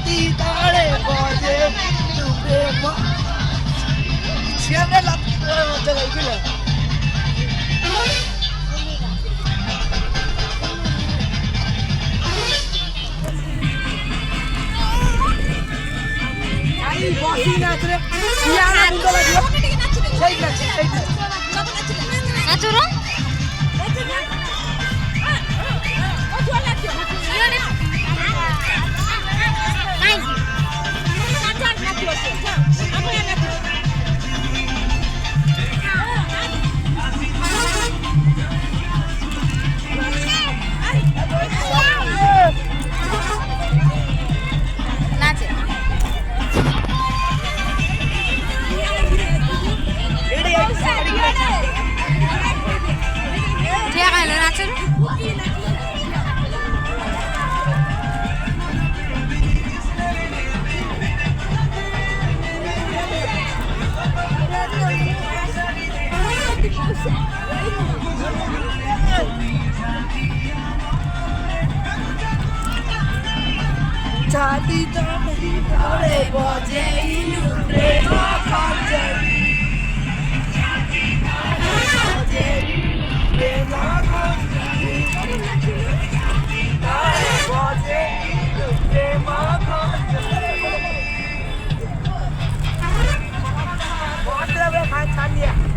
ছাতি তারে বজে ডুবে ছিয়ারে লাগতে মজা লাগছিল আই বসি নাচ রে ছিয়ারে মুন্ডা লাগিও সেই নাচ নাচো রে ছাতি তারে বজে ইলুরে মাখে বজে ইলুরে মাখে তারে বজে ইলুরে মাখে बहुत तरह का खान छान लिया